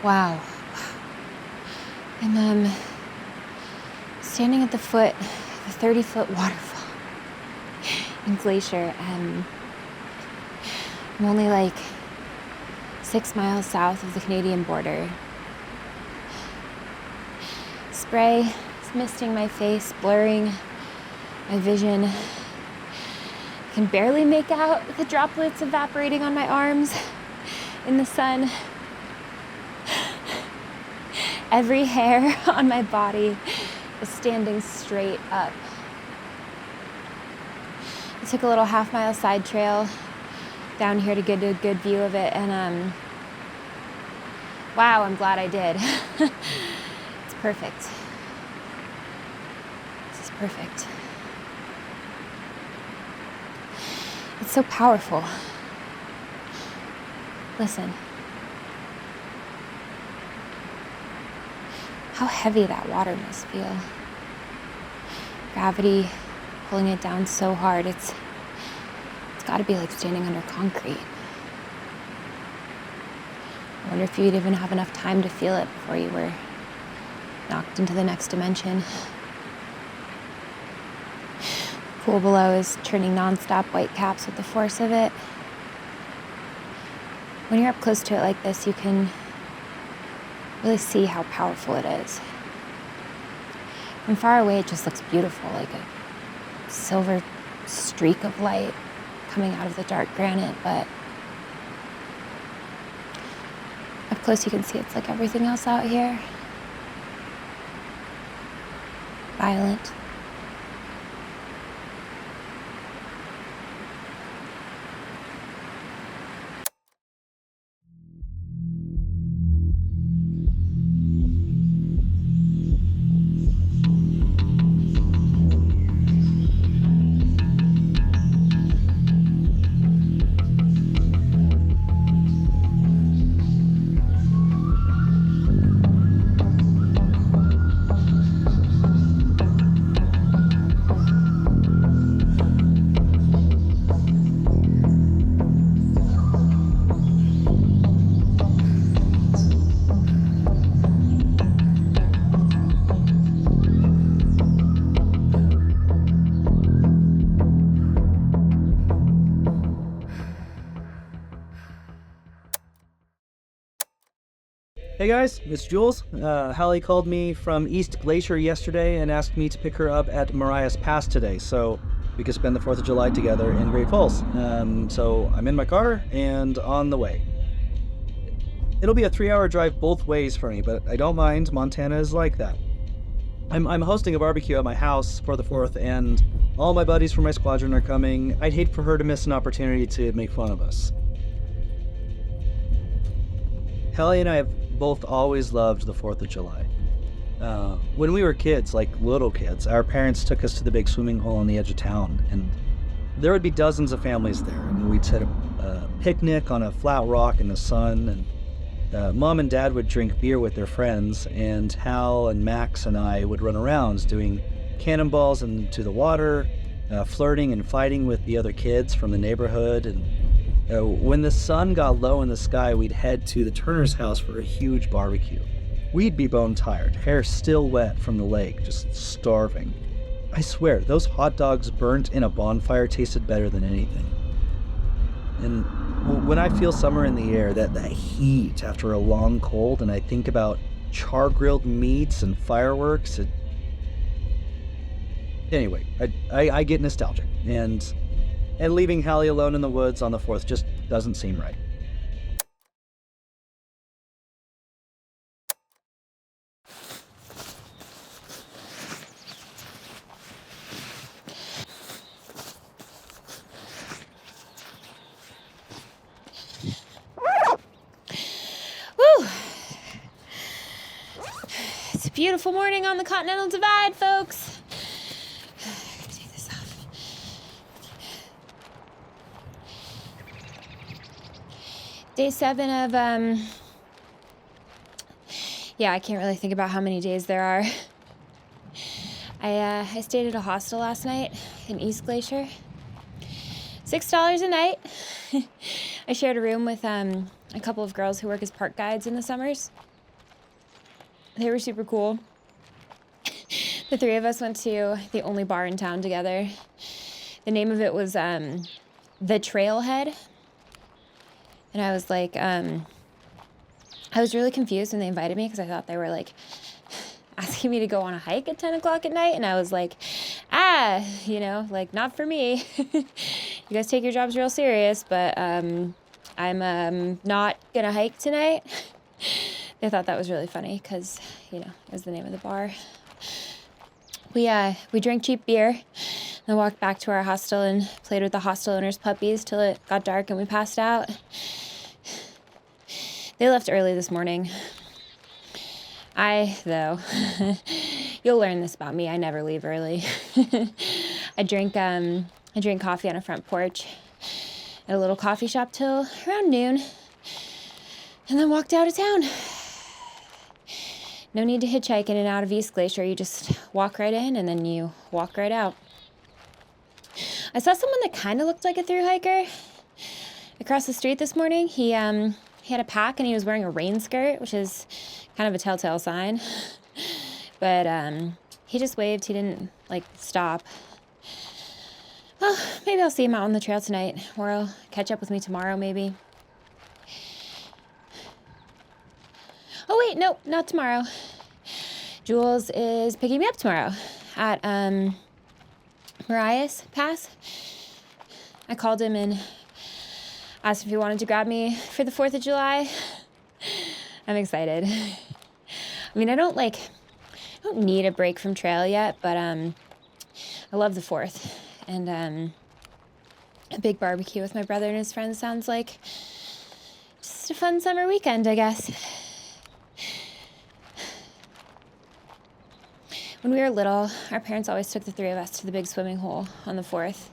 Wow. I'm standing at the foot of a 30-foot waterfall in Glacier, and I'm only like 6 miles south of the Canadian border. Spray is misting my face, blurring my vision. I can barely make out the droplets evaporating on my arms in the sun. Every hair on my body is standing straight up. I took a little half-mile side trail down here to get a good view of it, and wow, I'm glad I did. It's perfect. This is perfect. It's so powerful. Listen. How heavy that water must feel. Gravity pulling it down so hard, it's gotta be like standing under concrete. I wonder if you'd even have enough time to feel it before you were knocked into the next dimension. The pool below is turning nonstop white caps with the force of it. When you're up close to it like this, you can really see how powerful it is. From far away, it just looks beautiful, like a silver streak of light coming out of the dark granite, but up close you can see it's like everything else out here. Violent. Hey guys, it's Jules. Hallie called me from East Glacier yesterday and asked me to pick her up at Mariah's Pass today so we could spend the 4th of July together in Great Falls. So I'm in my car and on the way. It'll be a 3-hour drive both ways for me, but I don't mind. Montana is like that. I'm hosting a barbecue at my house for the 4th, and all my buddies from my squadron are coming. I'd hate for her to miss an opportunity to make fun of us. Hallie and I have both always loved the 4th of July. When we were kids, like little kids, our parents took us to the big swimming hole on the edge of town, and there would be dozens of families there, and we'd set a picnic on a flat rock in the sun, and Mom and Dad would drink beer with their friends, and Hal and Max and I would run around doing cannonballs into the water, flirting and fighting with the other kids from the neighborhood, and when the sun got low in the sky, we'd head to the Turner's house for a huge barbecue. We'd be bone tired, hair still wet from the lake, just starving. I swear, those hot dogs burnt in a bonfire tasted better than anything. And when I feel summer in the air, that heat after a long cold, and I think about char-grilled meats and fireworks, anyway, I get nostalgic, and leaving Hallie alone in the woods on the 4th just doesn't seem right. Woo! It's a beautiful morning on the Continental Divide, folks. Take this off. Day 7 of, yeah, I can't really think about how many days there are. I stayed at a hostel last night in East Glacier. $6 a night. I shared a room with a couple of girls who work as park guides in the summers. They were super cool. The three of us went to the only bar in town together. The name of it was The Trailhead. And I was like, I was really confused when they invited me because I thought they were like asking me to go on a hike at 10 o'clock at night. And I was like, like, not for me. You guys take your jobs real serious, but I'm not going to hike tonight. They thought that was really funny because, it was the name of the bar. We drank cheap beer and walked back to our hostel and played with the hostel owner's puppies till it got dark and we passed out. They left early this morning. Though, you'll learn this about me. I never leave early. I drink coffee on a front porch at a little coffee shop till around noon and then walked out of town. No need to hitchhike in and out of East Glacier. You just walk right in and then you walk right out. I saw someone that kind of looked like a thru hiker across the street this morning. He had a pack and he was wearing a rain skirt, which is kind of a telltale sign. But he just waved. He didn't stop. Well, maybe I'll see him out on the trail tonight, or he'll catch up with me tomorrow, maybe. Oh wait, nope, not tomorrow. Jules is picking me up tomorrow at Marias Pass. I called him and asked if he wanted to grab me for the 4th of July. I'm excited. I mean, I don't need a break from trail yet, but I love the 4th. And a big barbecue with my brother and his friends sounds like just a fun summer weekend, I guess. When we were little, our parents always took the three of us to the big swimming hole on the 4th.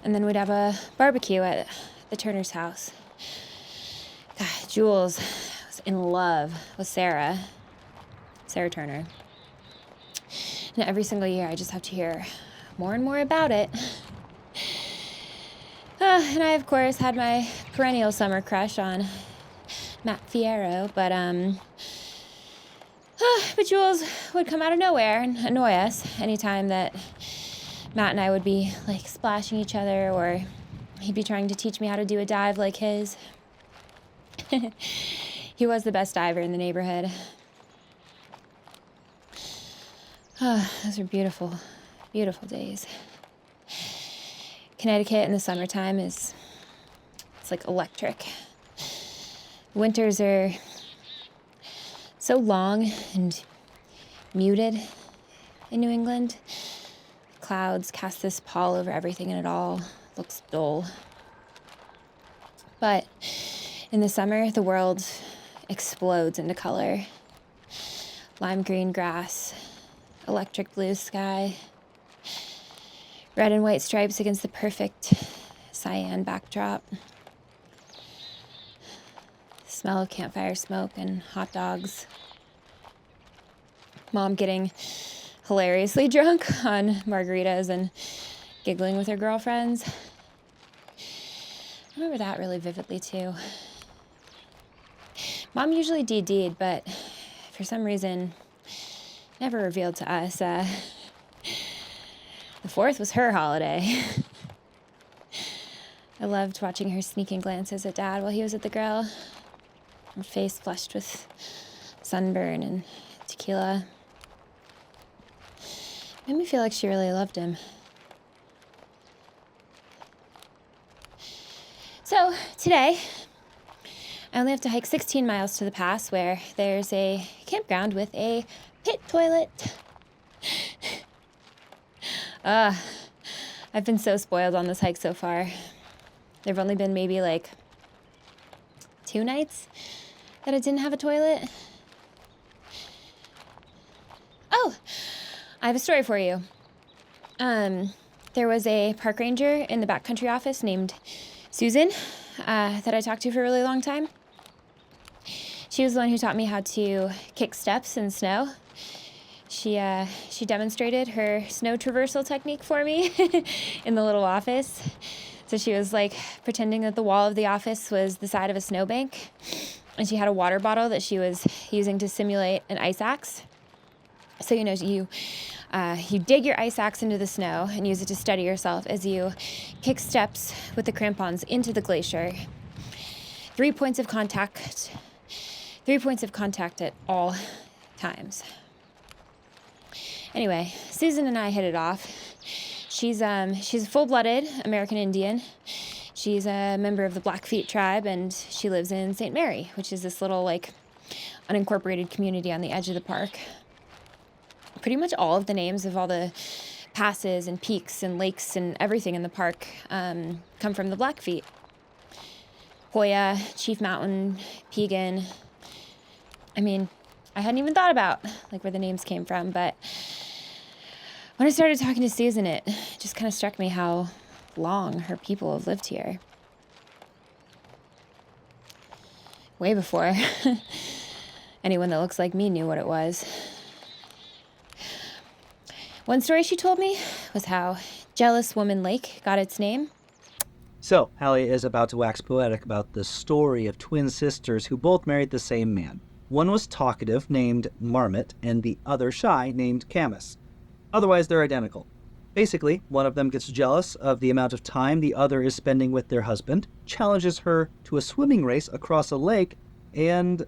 And then we'd have a barbecue at the Turner's house. God, Jules was in love with Sarah Turner. And every single year I just have to hear more and more about it. And I, of course, had my perennial summer crush on Matt Fierro, but Jules would come out of nowhere and annoy us anytime that Matt and I would be splashing each other, or he'd be trying to teach me how to do a dive like his. He was the best diver in the neighborhood. Those were beautiful, beautiful days. Connecticut in the summertime it's electric. Winters are so long and muted in New England. Clouds cast this pall over everything and it all looks dull. But in the summer, the world explodes into color. Lime green grass, electric blue sky, red and white stripes against the perfect cyan backdrop. The smell of campfire smoke and hot dogs. Mom getting hilariously drunk on margaritas and giggling with her girlfriends. I remember that really vividly too. Mom usually DD'd, but for some reason never revealed to us. The 4th was her holiday. I loved watching her sneaking glances at Dad while he was at the grill. Her face flushed with sunburn and tequila. Made me feel like she really loved him. So today, I only have to hike 16 miles to the pass where there's a campground with a pit toilet. I've been so spoiled on this hike so far. There've only been maybe 2 nights that it didn't have a toilet. Oh, I have a story for you. There was a park ranger in the backcountry office named Susan that I talked to for a really long time. She was the one who taught me how to kick steps in snow. She demonstrated her snow traversal technique for me in the little office. So she was pretending that the wall of the office was the side of a snowbank. and she had a water bottle that she was using to simulate an ice axe. So, you dig your ice axe into the snow and use it to steady yourself as you kick steps with the crampons into the glacier. 3 points of contact. 3 points of contact at all times. Anyway, Susan and I hit it off. She's a full-blooded American Indian. She's a member of the Blackfeet tribe, and she lives in St. Mary, which is this little, unincorporated community on the edge of the park. Pretty much all of the names of all the passes and peaks and lakes and everything in the park come from the Blackfeet. Hoya, Chief Mountain, Pegan. I mean, I hadn't even thought about where the names came from, but when I started talking to Susan, it just kind of struck me how long her people have lived here. Way before anyone that looks like me knew what it was. One story she told me was how Jealous Woman Lake got its name. So, Hallie is about to wax poetic about the story of twin sisters who both married the same man. One was talkative, named Marmot, and the other shy, named Camus. Otherwise, they're identical. Basically, one of them gets jealous of the amount of time the other is spending with their husband, challenges her to a swimming race across a lake, and,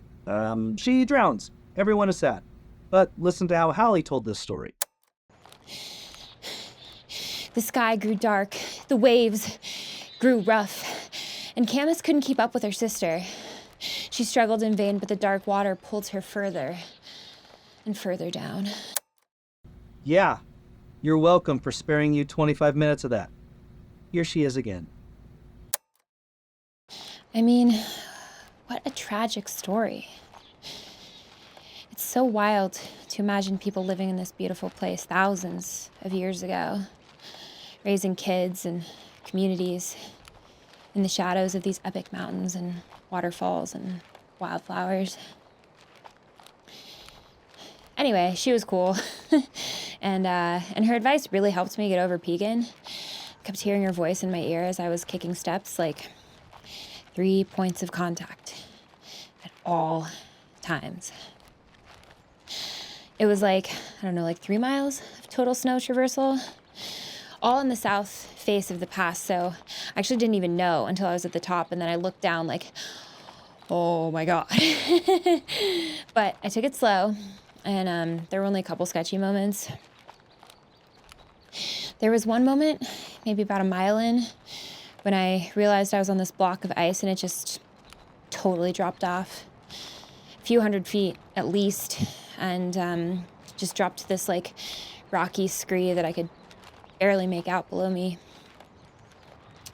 she drowns. Everyone is sad. But listen to how Hallie told this story. The sky grew dark, the waves grew rough, and Camus couldn't keep up with her sister. She struggled in vain, but the dark water pulled her further and further down. Yeah, you're welcome for sparing you 25 minutes of that. Here she is again. I mean, what a tragic story. It's so wild to imagine people living in this beautiful place thousands of years ago, raising kids and communities in the shadows of these epic mountains and waterfalls and wildflowers. Anyway, she was cool. and her advice really helped me get over Pegan. Kept hearing her voice in my ear as I was kicking steps, 3 points of contact at all times. It was 3 miles of total snow traversal, all in the south face of the pass, so I actually didn't even know until I was at the top, and then I looked down oh my God. But I took it slow, and there were only a couple sketchy moments. There was one moment, maybe about a mile in, when I realized I was on this block of ice, and it just totally dropped off. A few hundred feet at least, and just dropped to this rocky scree that I could barely make out below me.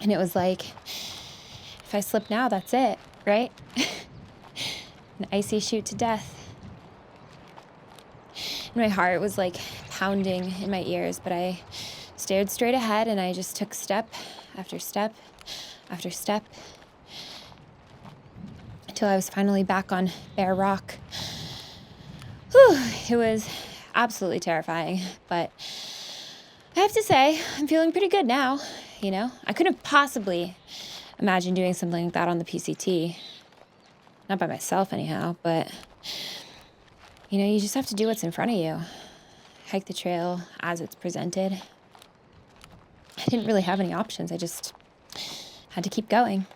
And it was if I slip now, that's it, right? An icy chute to death. And my heart was pounding in my ears, but I stared straight ahead, and I just took step after step after step until I was finally back on bare rock. Whew, it was absolutely terrifying, but I have to say, I'm feeling pretty good now, I couldn't possibly imagine doing something like that on the PCT. Not by myself, anyhow, but, you just have to do what's in front of you. Hike the trail as it's presented. I didn't really have any options. I just had to keep going.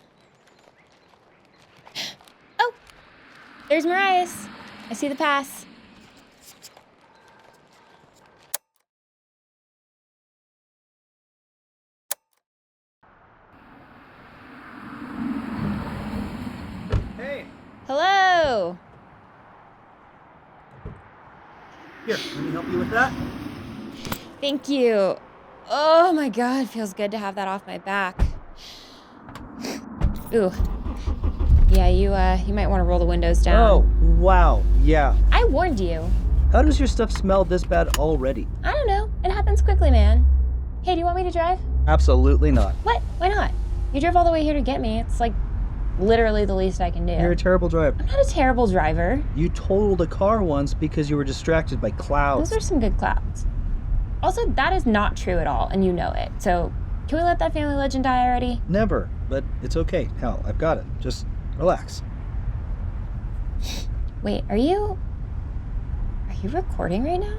Oh, there's Marias. I see the pass. Hey! Hello. Here, let me help you with that. Thank you. Oh my God, feels good to have that off my back. Ooh. Yeah, you might want to roll the windows down. Oh, wow, yeah. I warned you. How does your stuff smell this bad already? I don't know. It happens quickly, man. Hey, do you want me to drive? Absolutely not. What? Why not? You drove all the way here to get me. It's literally the least I can do. You're a terrible driver. I'm not a terrible driver. You totaled a car once because you were distracted by clouds. Those are some good clouds. Also, that is not true at all, and you know it. So, can we let that family legend die already? Never, but it's okay. Hell, I've got it. Just relax. Wait, are you recording right now?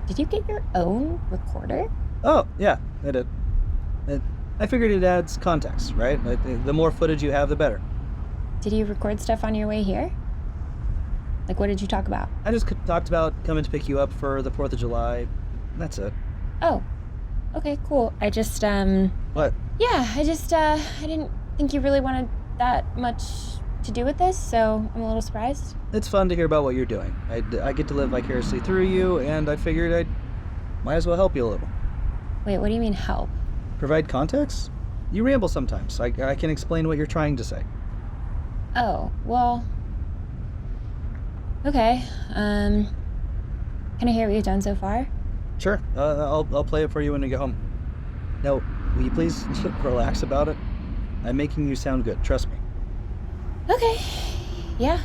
Did you get your own recorder? Oh, yeah, I did. It, I figured it adds context, right? Like, the more footage you have, the better. Did you record stuff on your way here? Like, what did you talk about? I just talked about coming to pick you up for the 4th of July. That's it. Oh, okay, cool. I just, What? Yeah, I didn't think you really wanted that much to do with this, so I'm a little surprised. It's fun to hear about what you're doing. I get to live vicariously through you, and I figured I might as well help you a little. Wait, what do you mean help? Provide context? You ramble sometimes. I can explain what you're trying to say. Oh, well, okay. Can I hear what you've done so far? Sure. I'll play it for you when we get home. Now, will you please relax about it? I'm making you sound good. Trust me. Okay. Yeah.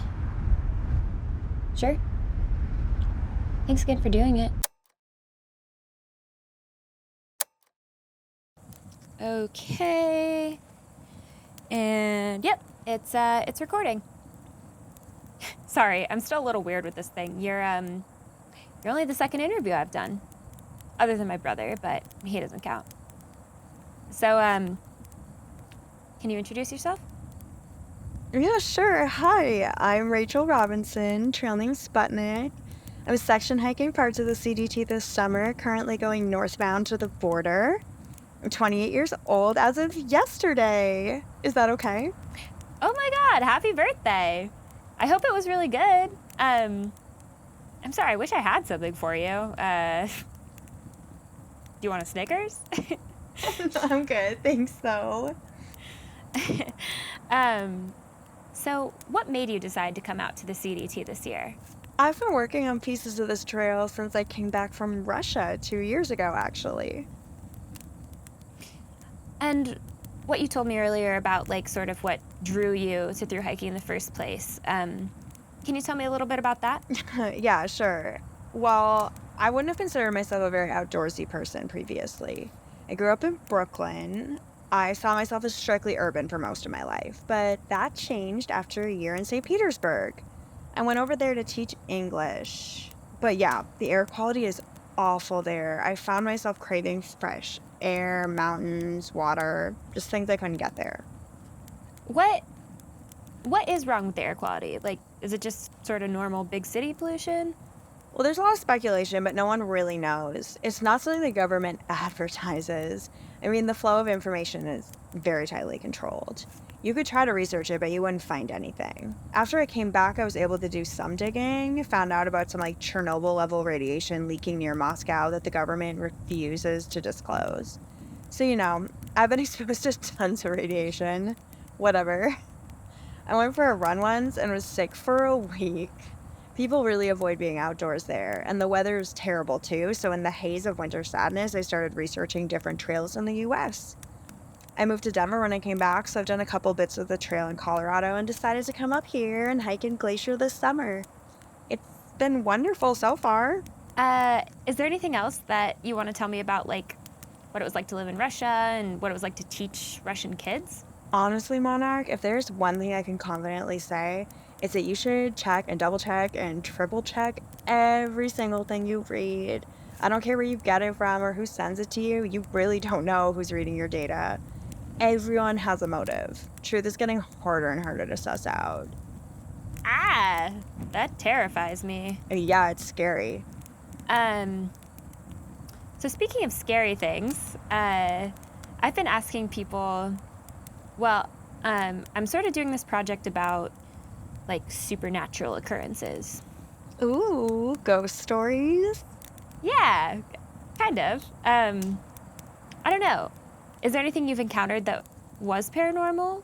Sure. Thanks again for doing it. Okay. And yep, it's recording. Sorry, I'm still a little weird with this thing. You're only the second interview I've done. Other than my brother, but he doesn't count. So, can you introduce yourself? Yeah, sure. Hi, I'm Rachel Robinson, trail name Sputnik. I was section hiking parts of the CDT this summer, currently going northbound to the border. I'm 28 years old as of yesterday. Is that okay? Oh my God, happy birthday. I hope it was really good. I'm sorry, I wish I had something for you. Do you want a Snickers? I'm good, thanks though. So what made you decide to come out to the CDT this year? I've been working on pieces of this trail since I came back from Russia 2 years ago, actually. And what you told me earlier about, like, sort of what drew you to through hiking in the first place, can you tell me a little bit about that? Yeah, sure. Well, I wouldn't have considered myself a very outdoorsy person previously. I grew up in Brooklyn. I saw myself as strictly urban for most of my life, but that changed after a year in St. Petersburg. I went over there to teach English. But yeah, the air quality is awful there. I found myself craving fresh air, mountains, water, just things I couldn't get there. What is wrong with the air quality? Like, is it just sort of normal big city pollution? Well, there's a lot of speculation, but no one really knows. It's not something the government advertises. I mean, the flow of information is very tightly controlled. You could try to research it, but you wouldn't find anything. After I came back, I was able to do some digging, found out about some like Chernobyl level radiation leaking near Moscow that the government refuses to disclose. So, I've been exposed to tons of radiation. Whatever. I went for a run once and was sick for a week. People really avoid being outdoors there, and the weather is terrible too, so in the haze of winter sadness, I started researching different trails in the US. I moved to Denver when I came back, so I've done a couple bits of the trail in Colorado and decided to come up here and hike in Glacier this summer. It's been wonderful so far. Is there anything else that you want to tell me about, like, what it was like to live in Russia and what it was like to teach Russian kids? Honestly, Monarch, if there's one thing I can confidently say, it's that you should check and double check and triple check every single thing you read. I don't care where you get it from or who sends it to you, you really don't know who's reading your data. Everyone has a motive. Truth is getting harder and harder to suss out. Ah, that terrifies me. Yeah, it's scary. So speaking of scary things, I've been asking people, well, I'm sort of doing this project about, like, supernatural occurrences. Ooh, ghost stories? Yeah, kind of. I don't know. Is there anything you've encountered that was paranormal?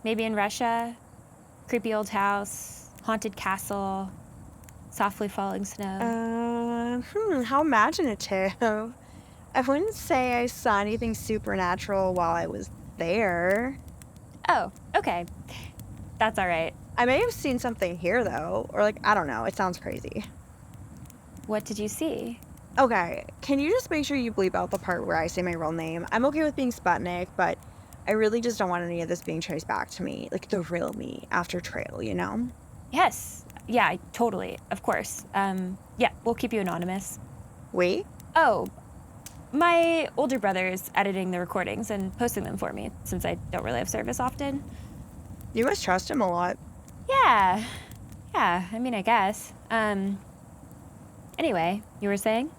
Maybe in Russia? Creepy old house, haunted castle, softly falling snow? How imaginative. I wouldn't say I saw anything supernatural while I was there. Oh, okay. That's all right. I may have seen something here, though. Or, I don't know. It sounds crazy. What did you see? Okay, can you just make sure you bleep out the part where I say my real name? I'm okay with being Sputnik, but I really just don't want any of this being traced back to me. Like, the real me after trail, Yes, Yeah, totally. Of course. Yeah, we'll keep you anonymous. Wait? Oh, my older brother's editing the recordings and posting them for me since I don't really have service often. You must trust him a lot. Yeah. Yeah, I mean, I guess. Anyway, you were saying?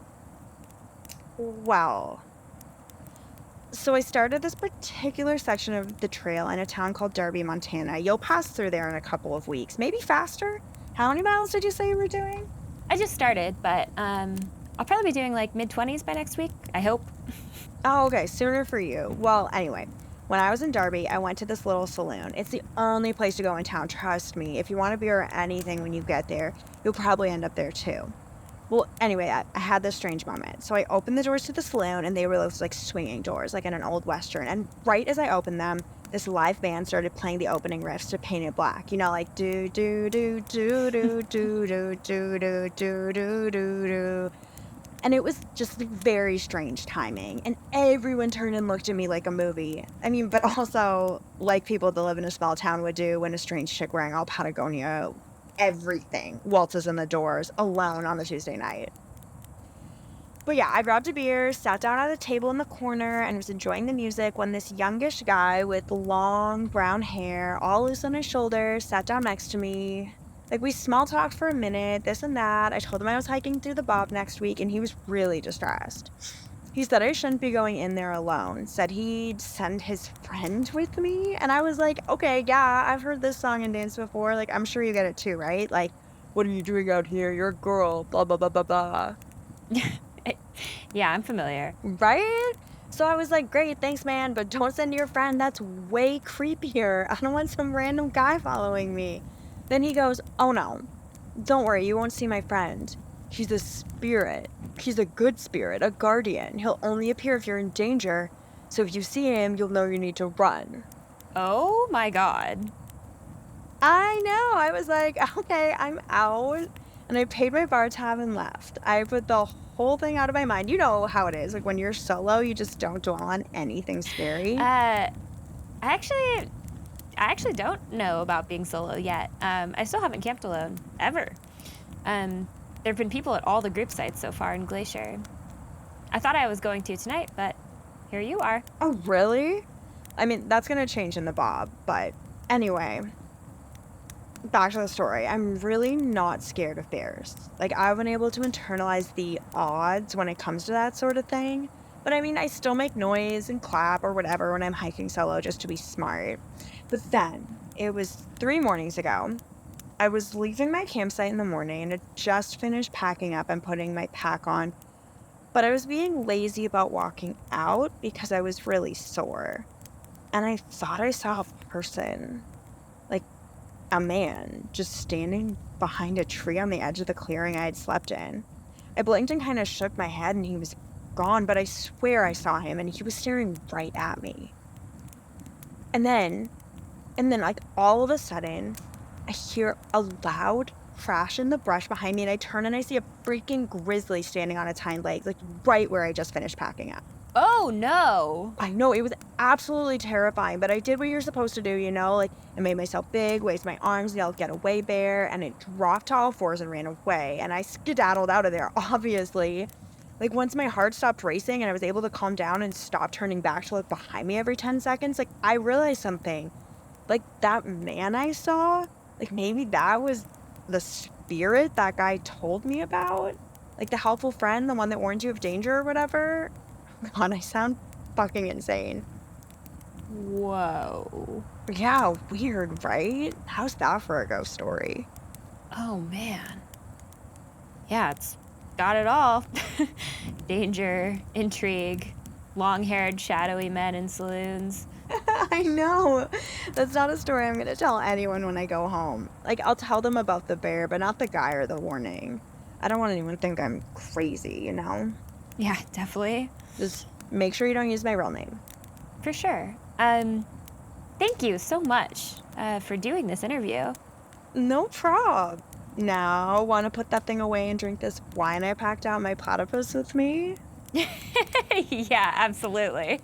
Well, so I started this particular section of the trail in a town called Darby, Montana. You'll pass through there in a couple of weeks, maybe faster. How many miles did you say you were doing? I just started, but I'll probably be doing like mid-20s by next week, I hope. Oh, okay, sooner for you. Well, anyway, when I was in Darby, I went to this little saloon. It's the only place to go in town, trust me. If you want a beer or anything when you get there, you'll probably end up there too. Well, anyway, I had this strange moment. So I opened the doors to the saloon, and they were those like swinging doors, like in an old Western. And right as I opened them, this live band started playing the opening riffs to Painted Black. You know, like do do do do do do do do do do do do. And it was just like very strange timing. And everyone turned and looked at me like a movie. I mean, but also like people that live in a small town would do when a strange chick wearing all Patagonia everything waltzes in the doors alone on the Tuesday night. But yeah, I grabbed a beer, sat down at a table in the corner, and was enjoying the music when this youngish guy with long brown hair, all loose on his shoulders, sat down next to me. Like, we small talked for a minute, this and that. I told him I was hiking through the Bob next week, and he was really distressed. He said I shouldn't be going in there alone, said he'd send his friend with me, and I was like, okay, yeah, I've heard this song and dance before, like, I'm sure you get it too, right? Like, what are you doing out here? You're a girl, blah, blah, blah, blah, blah. Yeah, I'm familiar. Right? So I was like, great, thanks, man, but don't send your friend. That's way creepier. I don't want some random guy following me. Then he goes, oh no, don't worry, you won't see my friend. He's a spirit. He's a good spirit, a guardian. He'll only appear if you're in danger. So if you see him, you'll know you need to run. Oh my God. I know. I was like, okay, I'm out. And I paid my bar tab and left. I put the whole thing out of my mind. You know how it is. Like when you're solo, you just don't dwell on anything scary. I actually don't know about being solo yet. I still haven't camped alone, ever. There have been people at all the group sites so far in Glacier. I thought I was going to tonight, but here you are. Oh, really? I mean, that's going to change in the Bob, but anyway, back to the story. I'm really not scared of bears. Like, I've been able to internalize the odds when it comes to that sort of thing. But I mean, I still make noise and clap or whatever when I'm hiking solo just to be smart. But then, it was 3 mornings ago. I was leaving my campsite in the morning and had just finished packing up and putting my pack on. But I was being lazy about walking out because I was really sore. And I thought I saw a person, like a man, just standing behind a tree on the edge of the clearing I had slept in. I blinked and kind of shook my head and he was gone, but I swear I saw him and he was staring right at me. And then like all of a sudden, I hear a loud crash in the brush behind me and I turn and I see a freaking grizzly standing on its hind legs, like right where I just finished packing up. Oh no. I know, it was absolutely terrifying, but I did what you're supposed to do, you know? Like, I made myself big, waved my arms, yelled, get away, bear, and it dropped to all fours and ran away. And I skedaddled out of there, obviously. Like, once my heart stopped racing and I was able to calm down and stop turning back to look behind me every 10 seconds, like, I realized something. Like, that man I saw, like, maybe that was the spirit that guy told me about. Like, the helpful friend, the one that warned you of danger or whatever. God, I sound fucking insane. Whoa. Yeah, weird, right? How's that for a ghost story? Oh man. Yeah, it's got it all. Danger, intrigue, long-haired, shadowy men in saloons. I know. That's not a story I'm going to tell anyone when I go home. Like, I'll tell them about the bear, but not the guy or the warning. I don't want anyone to think I'm crazy, you know? Yeah, definitely. Just make sure you don't use my real name. For sure. Thank you so much for doing this interview. No prob. Now, want to put that thing away and drink this wine I packed out my platypus with me? Yeah, absolutely.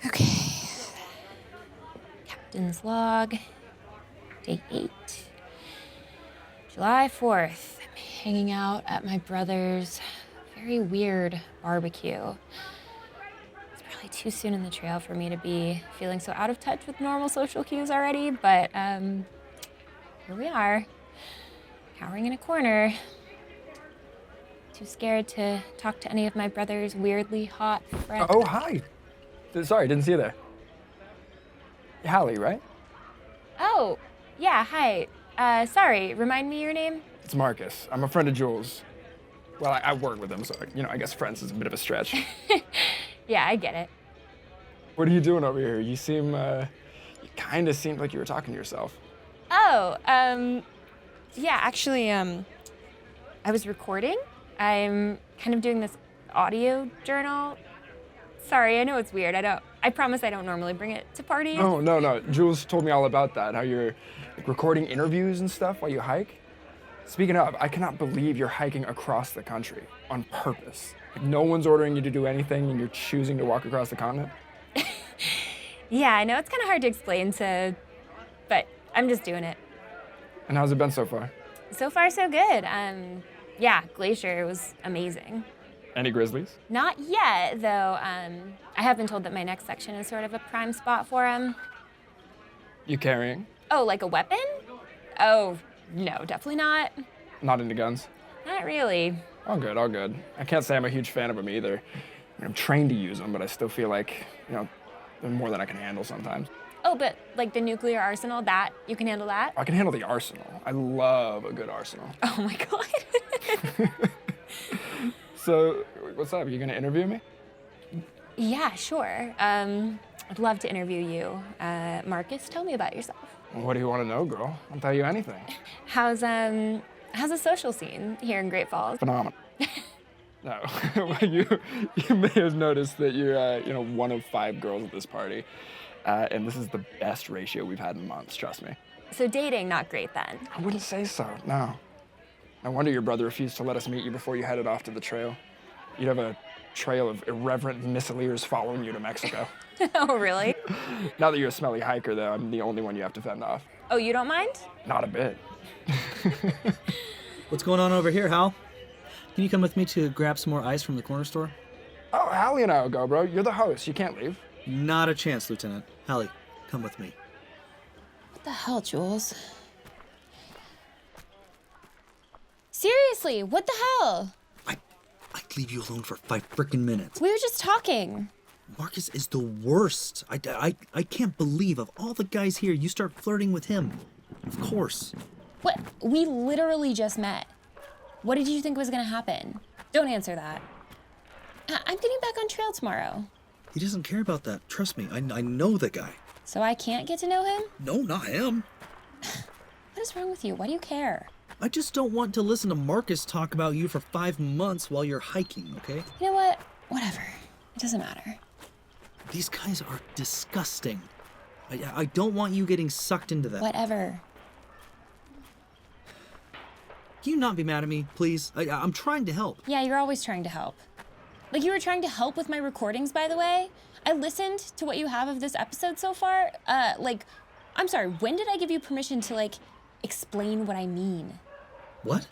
Okay. captain's log. Day 8. July 4th. I'm hanging out at my brother's very weird barbecue. It's probably too soon in the trail for me to be feeling so out of touch with normal social cues already, but here we are, cowering in a corner. Too scared to talk to any of my brother's weirdly hot friends. Oh, hi. Sorry, didn't see you there. Hallie, right? Oh, yeah, hi. Sorry, remind me your name? It's Marcus. I'm a friend of Jules. Well, I work with him, so, I guess friends is a bit of a stretch. Yeah, I get it. What are you doing over here? You kind of seemed like you were talking to yourself. Oh, yeah, actually, I was recording. I'm kind of doing this audio journal. Sorry, I know it's weird. I promise I don't normally bring it to parties. No. Jules told me all about that, how you're recording interviews and stuff while you hike. Speaking of, I cannot believe you're hiking across the country on purpose. No one's ordering you to do anything and you're choosing to walk across the continent. Yeah, I know it's kind of hard to explain but I'm just doing it. And how's it been so far? So far, so good. Yeah, Glacier was amazing. Any grizzlies? Not yet, though. I have been told that my next section is sort of a prime spot for him. You carrying? Oh, like a weapon? Oh, no, definitely not. Not into guns? Not really. All good. I can't say I'm a huge fan of them either. I'm trained to use them, but I still feel like, they're more than I can handle sometimes. Oh, but like the nuclear arsenal, you can handle that? I can handle the arsenal. I love a good arsenal. Oh my God. So, what's up? You gonna interview me? Yeah, sure. I'd love to interview you. Marcus, tell me about yourself. Well, what do you want to know, girl? I'll tell you anything. How's the social scene here in Great Falls? Phenomenal. No, well, you may have noticed that you're one of 5 girls at this party, and this is the best ratio we've had in months. Trust me. So dating not great then? I wouldn't say so. No. No wonder your brother refused to let us meet you before you headed off to the trail. You'd have a trail of irreverent missileers following you to Mexico. Oh, really? Now that you're a smelly hiker, though, I'm the only one you have to fend off. Oh, you don't mind? Not a bit. What's going on over here, Hal? Can you come with me to grab some more ice from the corner store? Oh, Hallie and I will go, bro. You're the host. You can't leave. Not a chance, Lieutenant. Hallie, come with me. What the hell, Jules? Seriously, what the hell? I'd leave you alone for 5 frickin' minutes. We were just talking. Marcus is the worst. I can't believe of all the guys here, you start flirting with him. Of course. What? We literally just met. What did you think was gonna happen? Don't answer that. I'm getting back on trail tomorrow. He doesn't care about that. Trust me, I know the guy. So I can't get to know him? No, not him. What is wrong with you? Why do you care? I just don't want to listen to Marcus talk about you for 5 months while you're hiking, okay? You know what? Whatever. It doesn't matter. These guys are disgusting. I don't want you getting sucked into that. Whatever. Can you not be mad at me, please? I'm trying to help. Yeah, you're always trying to help. Like you were trying to help with my recordings, by the way. I listened to what you have of this episode so far. I'm sorry, when did I give you permission to, explain what I mean? What?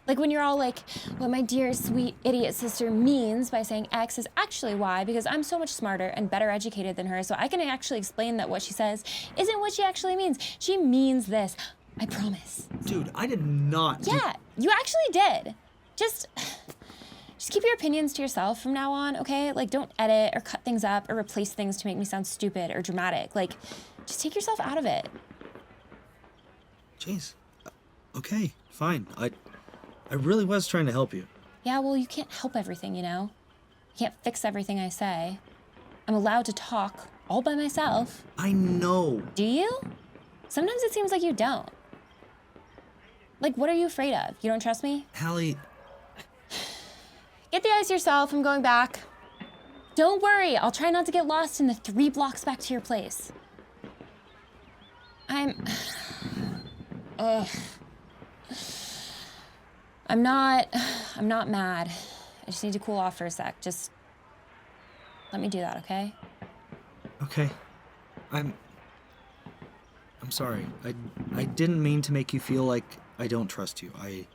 Like when you're all like, what my dear, sweet, idiot sister means by saying X is actually Y because I'm so much smarter and better educated than her, so I can actually explain that what she says isn't what she actually means. She means this. I promise. Dude, I did not. Yeah, you actually did. Just keep your opinions to yourself from now on, okay? Don't edit or cut things up or replace things to make me sound stupid or dramatic. Just take yourself out of it. Jeez. Okay, fine. I really was trying to help you. Yeah, well, you can't help everything, you know? You can't fix everything I say. I'm allowed to talk all by myself. I know. Do you? Sometimes it seems like you don't. What are you afraid of? You don't trust me? Hallie. Get the ice yourself. I'm going back. Don't worry. I'll try not to get lost in the 3 blocks back to your place. I'm not mad. I just need to cool off for a sec. Just let me do that, okay? Okay. I'm I'm sorry. I didn't mean to make you feel like I don't trust you. I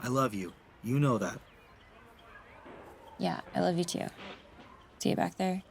love you. You know that. Yeah, I love you too. See you back there?